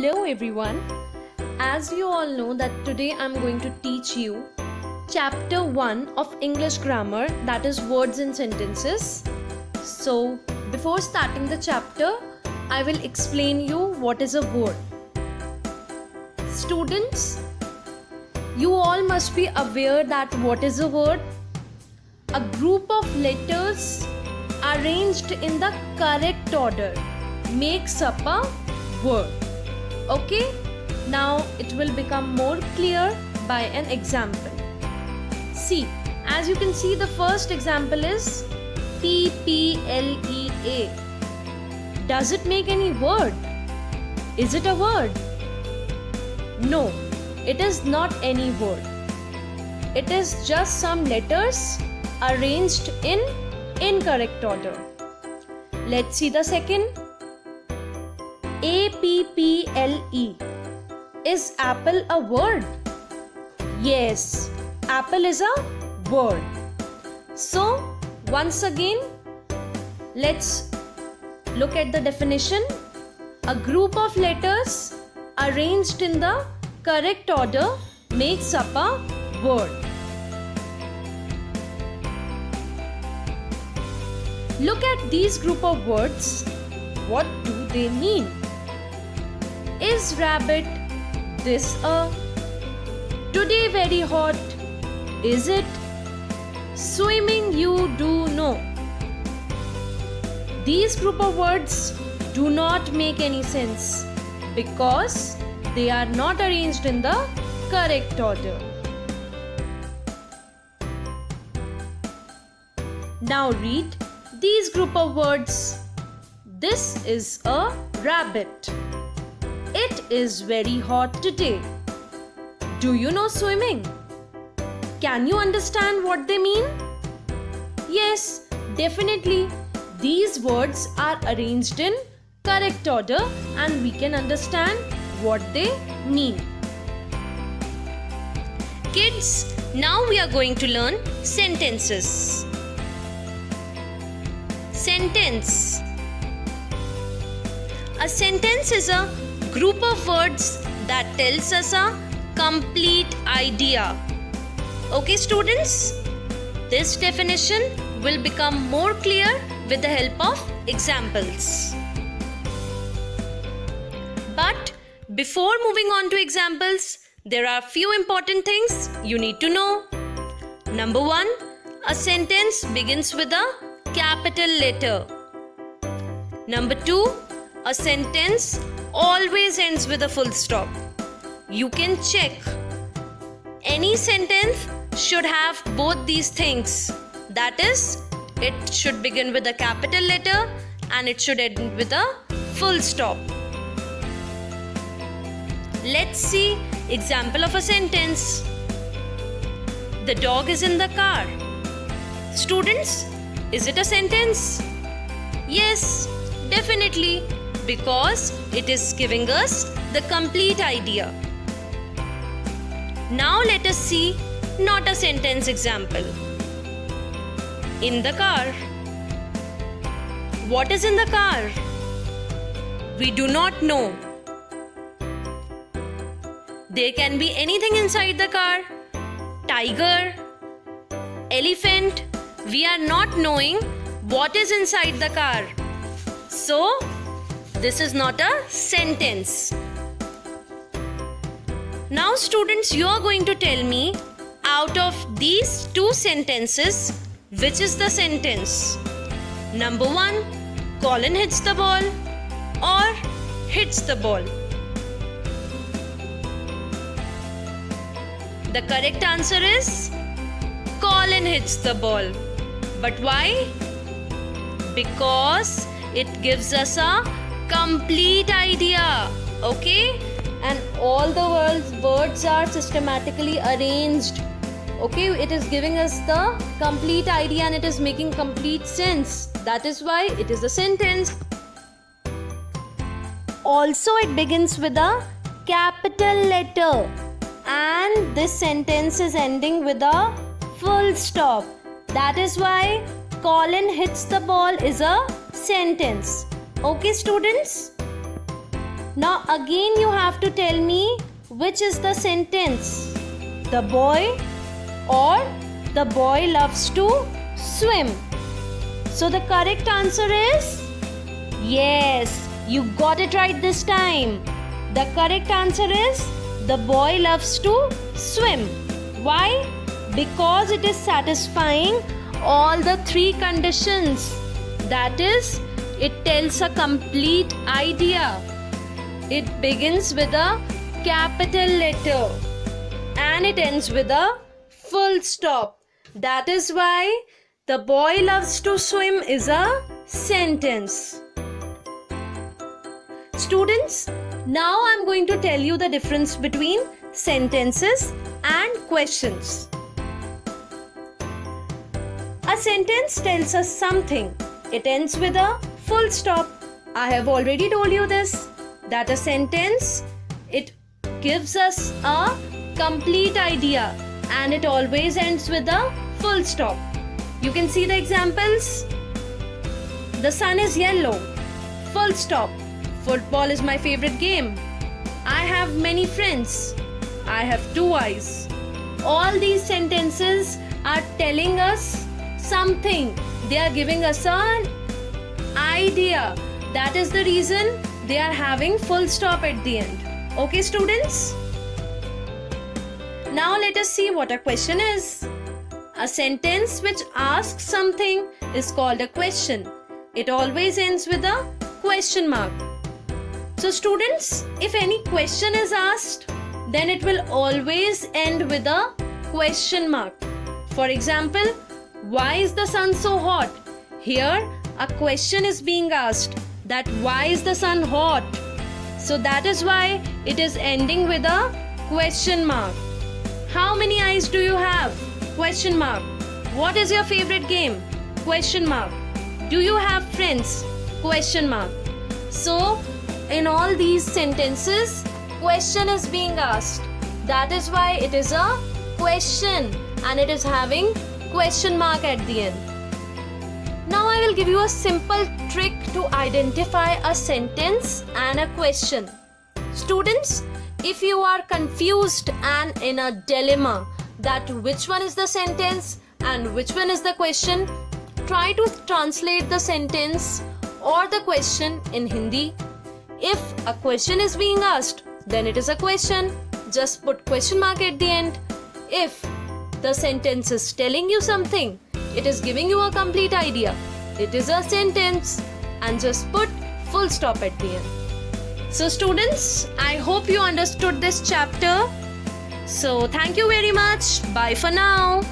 Hello everyone. As you all know that today I'm going to teach you chapter 1 of English grammar, that is words and sentences. So before starting the chapter, I will explain you what is a word. Students, you all must be aware that what is a word? A group of letters arranged in the correct order makes up a word. Okay, now it will become more clear by an example. See, as you can see, the first example is PPLEA. Does it make any word? Is it a word? No, it is not any word. It is just some letters arranged in incorrect order. Let's see the second. APPLE. Is apple a word? Yes, apple is a word. So, once again, let's look at the definition. A group of letters arranged in the correct order makes up a word. Look at these group of words. What do they mean? Is rabbit this a? Today very hot. Is it? Swimming you do know. These group of words do not make any sense because they are not arranged in the correct order. Now read these group of words. This is a rabbit. It is very hot today. Do you know swimming? Can you understand what they mean? Yes, definitely. These words are arranged in correct order and we can understand what they mean. Kids, now we are going to learn sentences. Sentence. A sentence is a group of words that tells us a complete idea. Okay, students? This definition will become more clear with the help of examples. But before moving on to examples, there are few important things you need to know. Number 1, a sentence begins with a capital letter. Number 2, a sentence always ends with a full stop. You can check. Any sentence should have both these things. That is, it should begin with a capital letter and it should end with a full stop. Let's see example of a sentence. The dog is in the car. Students, is it a sentence? Yes, definitely, because it is giving us the complete idea. Now let us see not a sentence example. In the car. What is in the car? We do not know. There can be anything inside the car. Tiger, elephant. We are not knowing what is inside the car. So, this is not a sentence. Now students, you are going to tell me out of these two sentences, which is the sentence? Number 1, Colin hits the ball or hits the ball. The correct answer is Colin hits the ball. But why? Because it gives us a complete idea. Okay? And all the words are systematically arranged. Okay? It is giving us the complete idea and it is making complete sense. That is why it is a sentence. Also, it begins with a capital letter. And this sentence is ending with a full stop. That is why Colin hits the ball is a sentence. Okay, students? Now again you have to tell me which is the sentence. The boy or the boy loves to swim. So the correct answer is yes, you got it right this time. The correct answer is the boy loves to swim. Why? Because it is satisfying all the three conditions. That is, it tells a complete idea. It begins with a capital letter and it ends with a full stop. That is why the boy loves to swim is a sentence. Students, now I am going to tell you the difference between sentences and questions. A sentence tells us something. It ends with a full stop. I have already told you this, that a sentence, it gives us a complete idea and it always ends with a full stop. You can see the examples. The sun is yellow. Full stop. Football is my favorite game. I have many friends. I have 2 eyes. All these sentences are telling us something. They are giving us an idea. That is the reason they are having full stop at the end. Okay, students? Now let us see what a question is. A sentence which asks something is called a question. It always ends with a question mark. So students, if any question is asked, then it will always end with a question mark. For example, why is the sun so hot? Here, a question is being asked that why is the sun hot? So that is why it is ending with a question mark. How many eyes do you have? Question mark. What is your favorite game? Question mark. Do you have friends? Question mark. So, in all these sentences, question is being asked. That is why it is a question and it is having question mark at the end. Now I will give you a simple trick to identify a sentence and a question. Students, if you are confused and in a dilemma that which one is the sentence and which one is the question, try to translate the sentence or the question in Hindi. If a question is being asked, then it is a question. Just put question mark at the end. If the sentence is telling you something, it is giving you a complete idea, it is a sentence, and just put full stop at the end. So students, I hope you understood this chapter. So thank you very much. Bye for now.